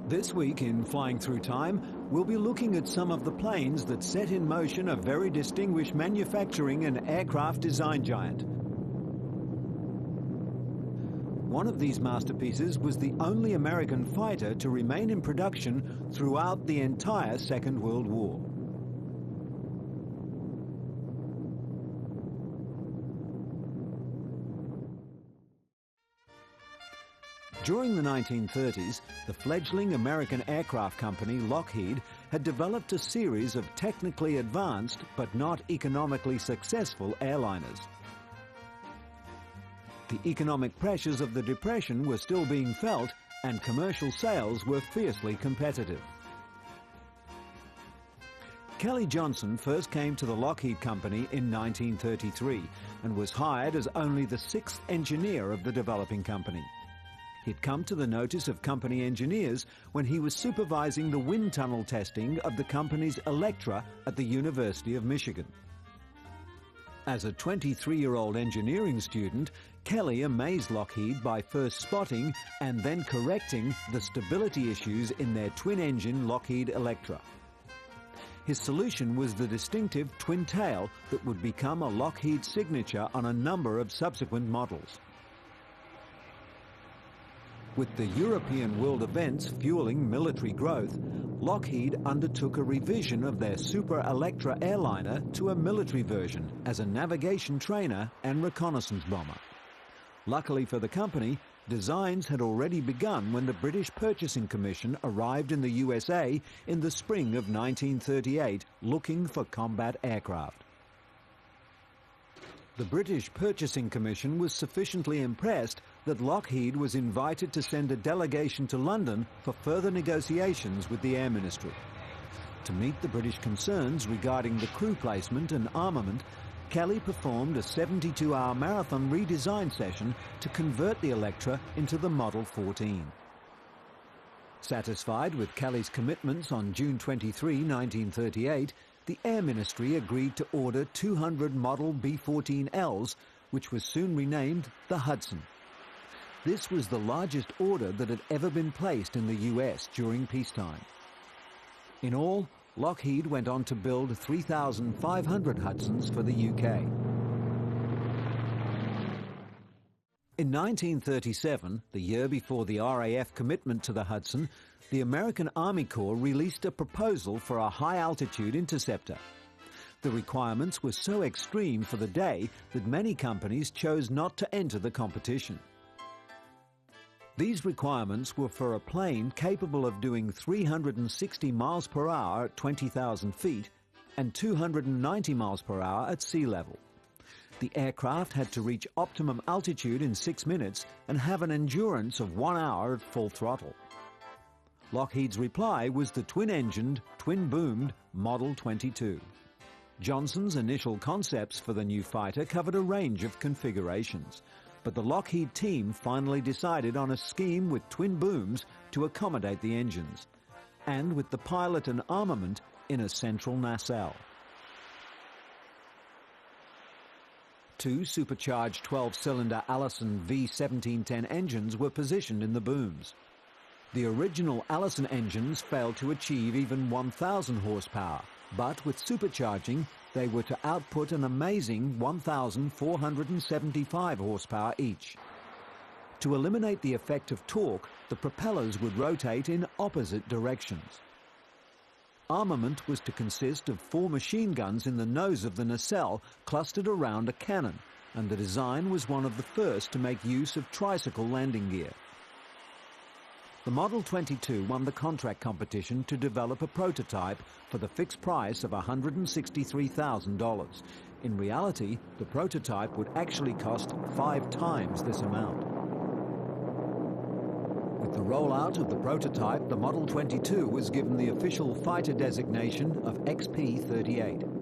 This week in Flying Through Time, we'll be looking at some of the planes that set in motion a very distinguished manufacturing and aircraft design giant. One of these masterpieces was the only American fighter to remain in production throughout the entire Second World War. During the 1930s, the fledgling American aircraft company Lockheed had developed a series of technically advanced but not economically successful airliners. The economic pressures of the Depression were still being felt, and commercial sales were fiercely competitive. Kelly Johnson first came to the Lockheed Company in 1933 and was hired as only the sixth engineer of the developing company. He'd come to the notice of company engineers when he was supervising the wind tunnel testing of the company's Electra at the University of Michigan. As a 23-year-old engineering student, Kelly amazed Lockheed by first spotting and then correcting the stability issues in their twin-engine Lockheed Electra. His solution was the distinctive twin tail that would become a Lockheed signature on a number of subsequent models. With the European world events fueling military growth, Lockheed undertook a revision of their Super Electra airliner to a military version as a navigation trainer and reconnaissance bomber. Luckily for the company, designs had already begun when the British Purchasing Commission arrived in the USA in the spring of 1938 looking for combat aircraft. The British Purchasing Commission was sufficiently impressed that Lockheed was invited to send a delegation to London for further negotiations with the Air Ministry. To meet the British concerns regarding the crew placement and armament, Kelly performed a 72-hour marathon redesign session to convert the Electra into the Model 14. Satisfied with Kelly's commitments on June 23, 1938, the Air Ministry agreed to order 200 Model B-14Ls, which was soon renamed the Hudson. This was the largest order that had ever been placed in the US during peacetime. In all, Lockheed went on to build 3,500 Hudsons for the UK. In 1937, the year before the RAF commitment to the Hudson, the American Army Corps released a proposal for a high-altitude interceptor. The requirements were so extreme for the day that many companies chose not to enter the competition. These requirements were for a plane capable of doing 360 miles per hour at 20,000 feet and 290 miles per hour at sea level. The aircraft had to reach optimum altitude in 6 minutes and have an endurance of 1 hour at full throttle. Lockheed's reply was the twin-engined, twin-boomed Model 22. Johnson's initial concepts for the new fighter covered a range of configurations, but the Lockheed team finally decided on a scheme with twin booms to accommodate the engines, and with the pilot and armament in a central nacelle. Two supercharged 12-cylinder Allison V1710 engines were positioned in the booms. The original Allison engines failed to achieve even 1,000 horsepower, but with supercharging, they were to output an amazing 1,475 horsepower each. To eliminate the effect of torque, the propellers would rotate in opposite directions. Armament was to consist of 4 machine guns in the nose of the nacelle clustered around a cannon, and the design was one of the first to make use of tricycle landing gear. The Model 22 won the contract competition to develop a prototype for the fixed price of $163,000. In reality, the prototype would actually cost 5 times this amount. With the rollout of the prototype, the Model 22 was given the official fighter designation of XP-38.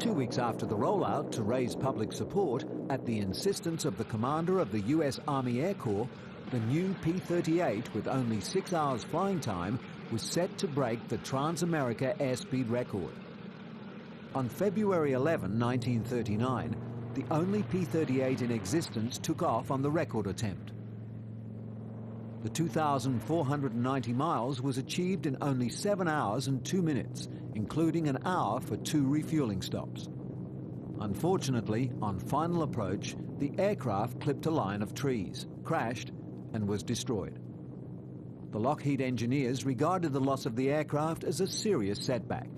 Two weeks after the rollout, to raise public support, at the insistence of the commander of the US Army Air Corps, the new P-38, with only 6 hours flying time, was set to break the Trans-America airspeed record. On February 11, 1939, the the only P-38 in existence took off on the record attempt. The 2,490 miles was achieved in only 7 hours and 2 minutes, including an hour for 2 refueling stops. Unfortunately, on final approach, the aircraft clipped a line of trees, crashed, and was destroyed. The Lockheed engineers regarded the loss of the aircraft as a serious setback,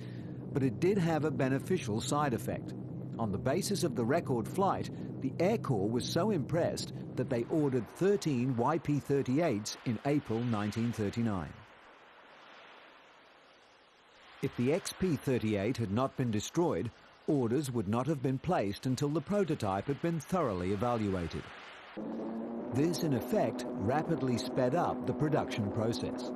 but it did have a beneficial side effect. On the basis of the record flight, the Air Corps was so impressed that they ordered 13 YP-38s in April 1939. If the XP-38 had not been destroyed, orders would not have been placed until the prototype had been thoroughly evaluated. This, in effect, rapidly sped up the production process.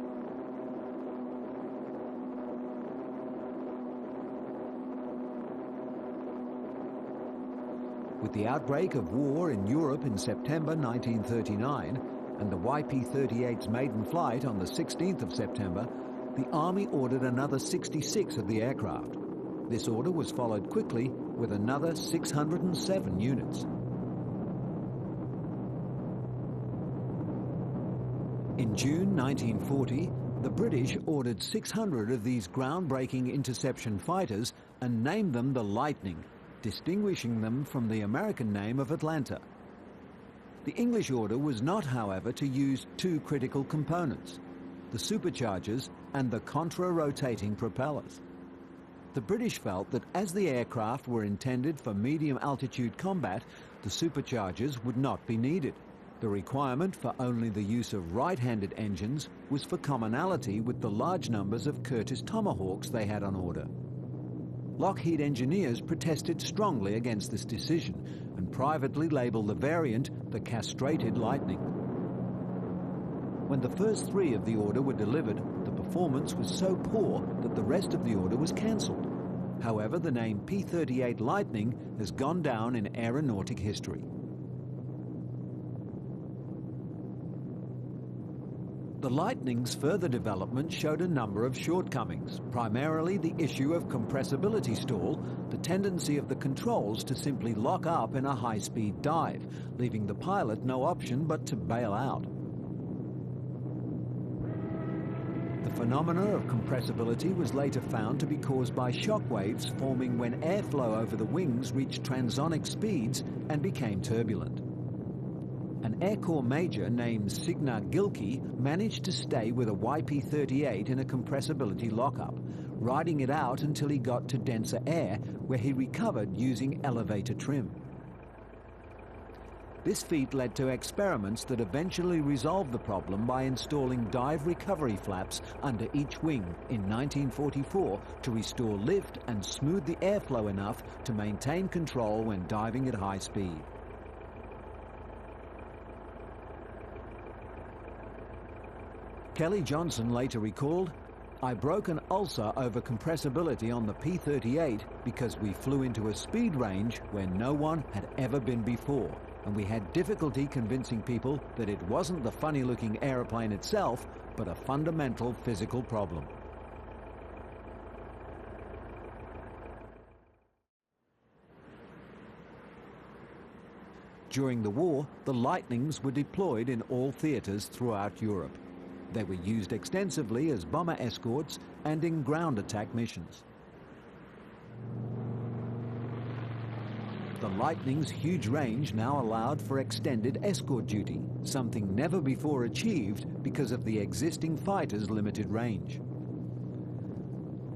With the outbreak of war in Europe in September 1939 and the YP-38's maiden flight on the 16th of September, the Army ordered another 66 of the aircraft. This order was followed quickly with another 607 units. In June 1940, the British ordered 600 of these groundbreaking interception fighters and named them the Lightning, distinguishing them from the American name of Atlanta. The English order was not, however, to use 2 critical components, the superchargers and the contra-rotating propellers. The British felt that as the aircraft were intended for medium-altitude combat, the superchargers would not be needed. The requirement for only the use of right-handed engines was for commonality with the large numbers of Curtiss Tomahawks they had on order. Lockheed engineers protested strongly against this decision and privately labelled the variant the castrated Lightning. When the first 3 of the order were delivered, the performance was so poor that the rest of the order was cancelled. However, the name P-38 Lightning has gone down in aeronautic history. The Lightning's further development showed a number of shortcomings, primarily the issue of compressibility stall, the tendency of the controls to simply lock up in a high-speed dive, leaving the pilot no option but to bail out. The phenomena of compressibility was later found to be caused by shock waves forming when airflow over the wings reached transonic speeds and became turbulent. An Air Corps major named Signar Gilkey managed to stay with a YP-38 in a compressibility lockup, riding it out until he got to denser air, where he recovered using elevator trim. This feat led to experiments that eventually resolved the problem by installing dive recovery flaps under each wing in 1944 to restore lift and smooth the airflow enough to maintain control when diving at high speed. Kelly Johnson later recalled, "I broke an ulcer over compressibility on the P-38 because we flew into a speed range where no one had ever been before, and we had difficulty convincing people that it wasn't the funny-looking aeroplane itself, but a fundamental physical problem." During the war, the Lightnings were deployed in all theaters throughout Europe. They were used extensively as bomber escorts and in ground attack missions. The Lightning's huge range now allowed for extended escort duty, something never before achieved because of the existing fighter's limited range.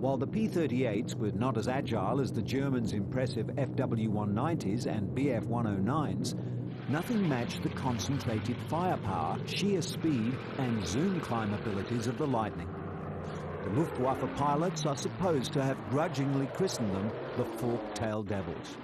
While the P-38s were not as agile as the Germans' impressive FW-190s and Bf-109s, nothing matched the concentrated firepower, sheer speed, and zoom climb abilities of the Lightning. The Luftwaffe pilots are supposed to have grudgingly christened them the Fork-tailed Devils.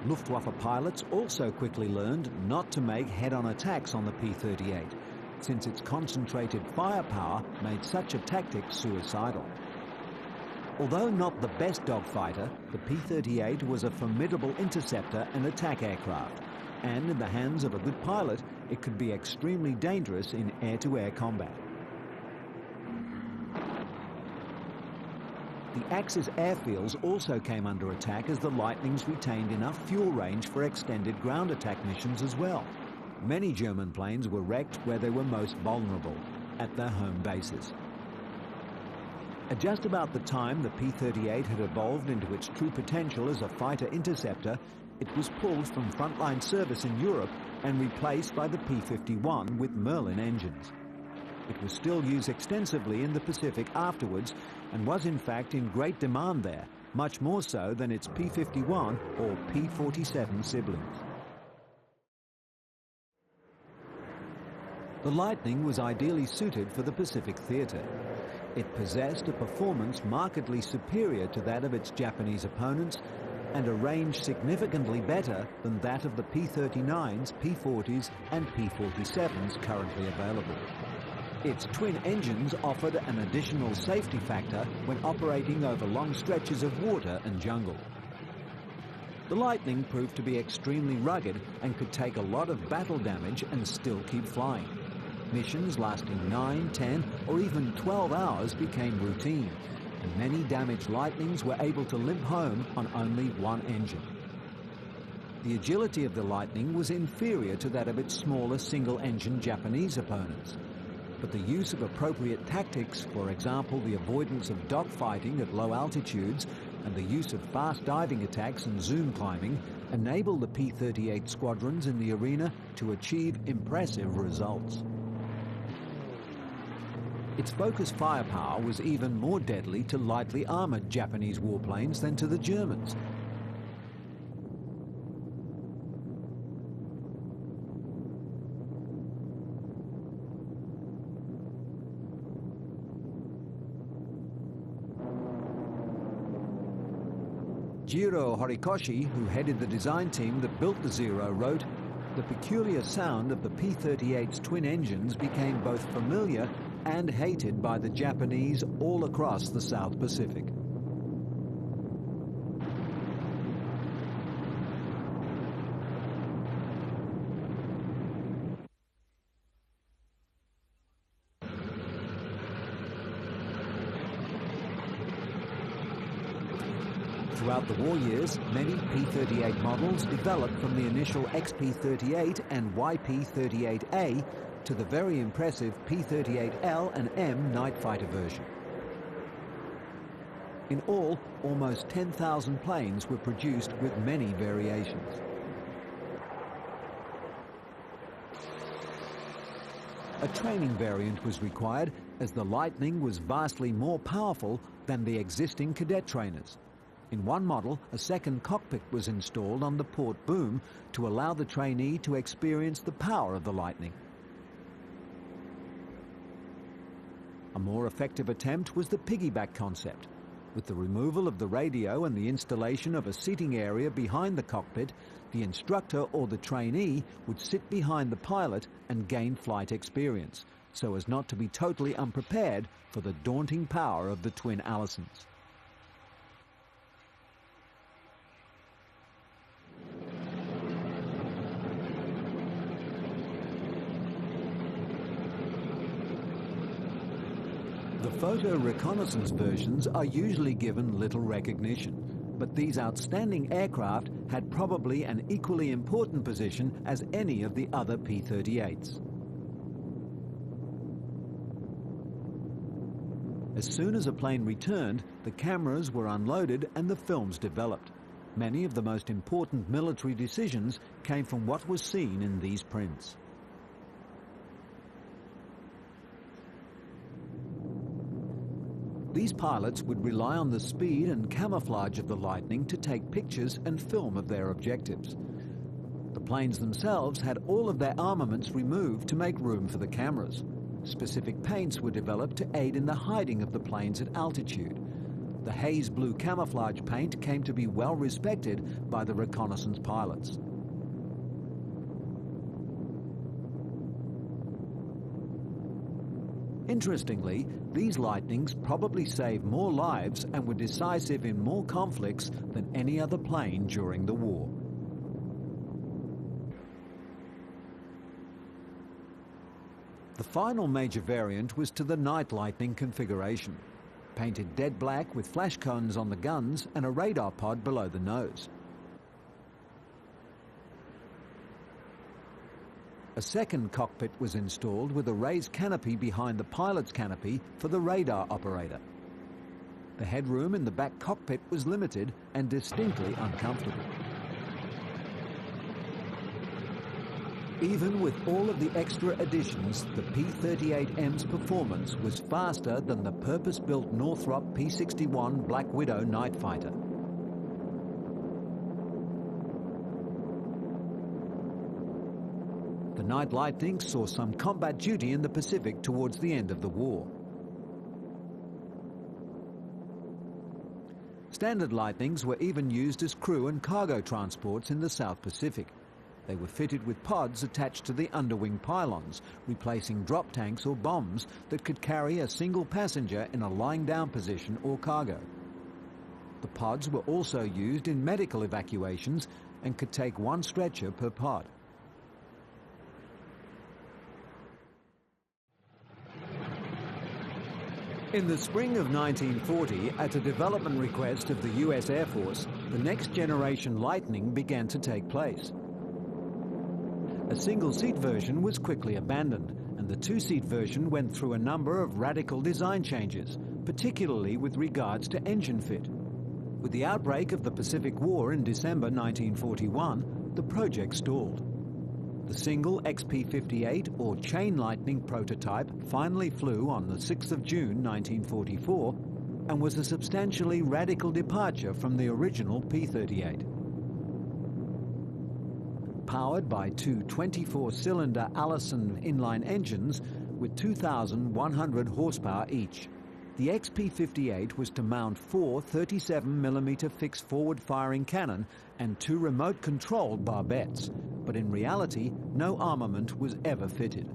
Luftwaffe pilots also quickly learned not to make head-on attacks on the P-38, since its concentrated firepower made such a tactic suicidal. Although not the best dogfighter, the P-38 was a formidable interceptor and attack aircraft, and in the hands of a good pilot, it could be extremely dangerous in air-to-air combat. The Axis airfields also came under attack as the Lightnings retained enough fuel range for extended ground attack missions as well. Many German planes were wrecked where they were most vulnerable, at their home bases. At just about the time the P-38 had evolved into its true potential as a fighter interceptor, it was pulled from frontline service in Europe and replaced by the P-51 with Merlin engines. It was still used extensively in the Pacific afterwards and was in fact in great demand there, much more so than its P-51 or P-47 siblings. The Lightning was ideally suited for the Pacific theater. It possessed a performance markedly superior to that of its Japanese opponents and a range significantly better than that of the P-39s, P-40s and P-47s currently available. Its twin engines offered an additional safety factor when operating over long stretches of water and jungle. The Lightning proved to be extremely rugged and could take a lot of battle damage and still keep flying. Missions lasting 9, 10 or even 12 hours became routine, and many damaged Lightnings were able to limp home on only one engine. The agility of the Lightning was inferior to that of its smaller single-engine Japanese opponents. But the use of appropriate tactics, for example the avoidance of dogfighting at low altitudes and the use of fast diving attacks and zoom climbing, enabled the P-38 squadrons in the arena to achieve impressive results. Its focused firepower was even more deadly to lightly armoured Japanese warplanes than to the Germans. Jiro Horikoshi, who headed the design team that built the Zero, wrote, "The peculiar sound of the P-38's twin engines became both familiar and hated by the Japanese all across the South Pacific." Throughout the war years, many P-38 models developed from the initial XP-38 and YP-38A to the very impressive P-38L and M night fighter version. In all, almost 10,000 planes were produced with many variations. A training variant was required as the Lightning was vastly more powerful than the existing cadet trainers. In one model, a second cockpit was installed on the port boom to allow the trainee to experience the power of the Lightning. A more effective attempt was the piggyback concept. With the removal of the radio and the installation of a seating area behind the cockpit, the instructor or the trainee would sit behind the pilot and gain flight experience, so as not to be totally unprepared for the daunting power of the twin Allisons. The photo reconnaissance versions are usually given little recognition, but these outstanding aircraft had probably an equally important position as any of the other P-38s. As soon as a plane returned, the cameras were unloaded and the films developed. Many of the most important military decisions came from what was seen in these prints. These pilots would rely on the speed and camouflage of the Lightning to take pictures and film of their objectives. The planes themselves had all of their armaments removed to make room for the cameras. Specific paints were developed to aid in the hiding of the planes at altitude. The haze blue camouflage paint came to be well respected by the reconnaissance pilots. Interestingly, these Lightnings probably saved more lives and were decisive in more conflicts than any other plane during the war. The final major variant was to the Night Lightning configuration. painted dead black with flash cones on the guns and a radar pod below the nose. A second cockpit was installed with a raised canopy behind the pilot's canopy for the radar operator. The headroom in the back cockpit was limited and distinctly uncomfortable. Even with all of the extra additions, the P-38M's performance was faster than the purpose-built Northrop P-61 Black Widow night fighter. The Night Lightning saw some combat duty in the Pacific towards the end of the war. Standard Lightnings were even used as crew and cargo transports in the South Pacific. They were fitted with pods attached to the underwing pylons, replacing drop tanks or bombs that could carry a single passenger in a lying down position or cargo. The pods were also used in medical evacuations and could take one stretcher per pod. In the spring of 1940, at a development request of the US Air Force, the next generation Lightning began to take place. A single-seat version was quickly abandoned, and the two-seat version went through a number of radical design changes, particularly with regards to engine fit. With the outbreak of the Pacific War in December 1941, the project stalled. The single XP-58 or chain Lightning prototype finally flew on the 6th of June 1944 and was a substantially radical departure from the original P-38. Powered by two 24-cylinder Allison inline engines with 2,100 horsepower each, the XP-58 was to mount four 37mm fixed forward-firing cannon and two remote-controlled barbettes, but in reality, no armament was ever fitted.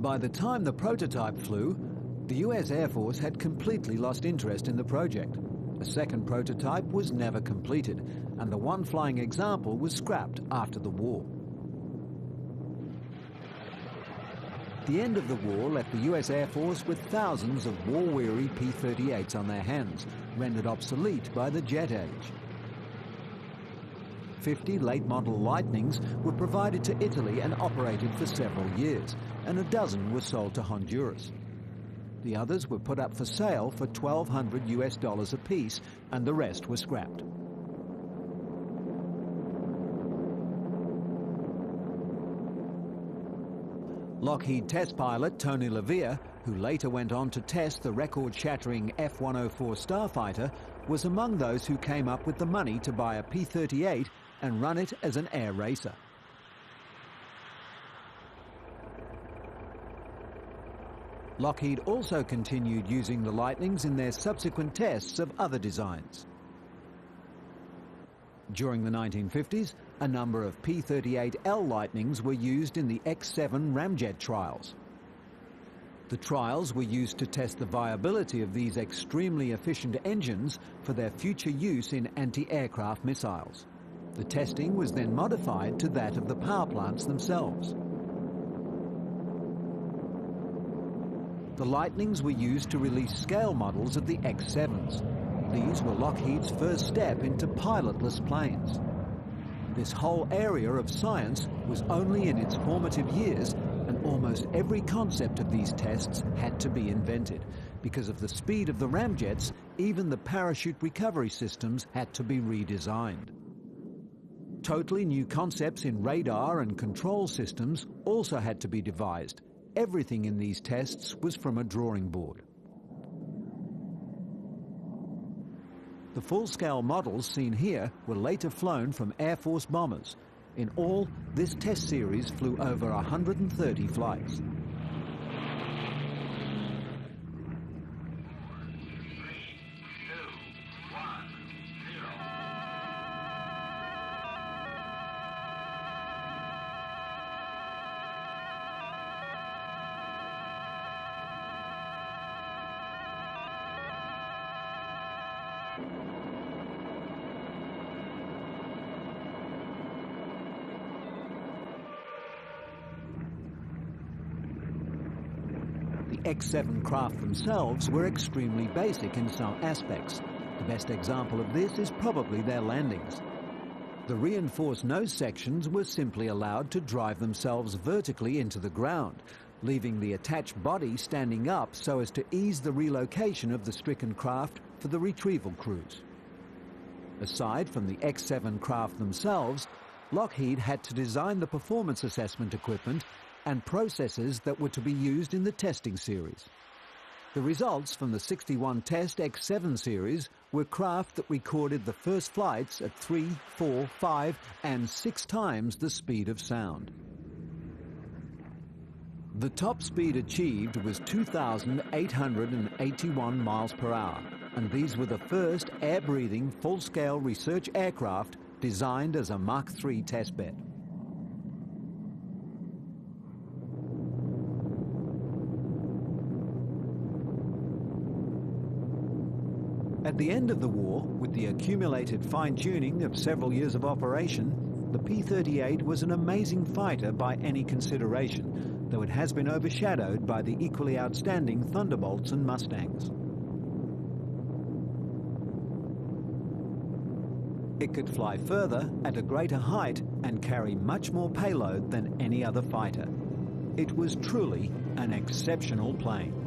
By the time the prototype flew, the US Air Force had completely lost interest in the project. A second prototype was never completed, and the one flying example was scrapped after the war. The end of the war left the US Air Force with thousands of war-weary P-38s on their hands, rendered obsolete by the jet age. 50 late-model Lightnings were provided to Italy and operated for several years, and a dozen were sold to Honduras. The others were put up for sale for $1,200 US apiece, and the rest were scrapped. Lockheed test pilot Tony LaVia, who later went on to test the record-shattering F-104 Starfighter, was among those who came up with the money to buy a P-38 and run it as an air racer. Lockheed also continued using the Lightnings in their subsequent tests of other designs. During the 1950s, a number of P-38L Lightnings were used in the X-7 Ramjet trials. The trials were used to test the viability of these extremely efficient engines for their future use in anti-aircraft missiles. The testing was then modified to that of the power plants themselves. The Lightnings were used to release scale models of the X-7s. These were Lockheed's first step into pilotless planes. This whole area of science was only in its formative years, and almost every concept of these tests had to be invented. Because of the speed of the ramjets, even the parachute recovery systems had to be redesigned. Totally new concepts in radar and control systems also had to be devised. Everything in these tests was from a drawing board. The full-scale models seen here were later flown from Air Force bombers. In all, this test series flew over 130 flights. X-7 craft themselves were extremely basic in some aspects. The best example of this is probably their landings. The reinforced nose sections were simply allowed to drive themselves vertically into the ground, leaving the attached body standing up so as to ease the relocation of the stricken craft for the retrieval crews. Aside from the X-7 craft themselves, Lockheed had to design the performance assessment equipment and processes that were to be used in the testing series. The results from the 61 test X-7 series were craft that recorded the first flights at 3, 4, 5 and 6 times the speed of sound. The top speed achieved was 2,881 miles per hour, and these were the first air-breathing full-scale research aircraft designed as a Mach 3 testbed. At the end of the war, with the accumulated fine-tuning of several years of operation, the P-38 was an amazing fighter by any consideration, though it has been overshadowed by the equally outstanding Thunderbolts and Mustangs. It could fly further at a greater height and carry much more payload than any other fighter. It was truly an exceptional plane.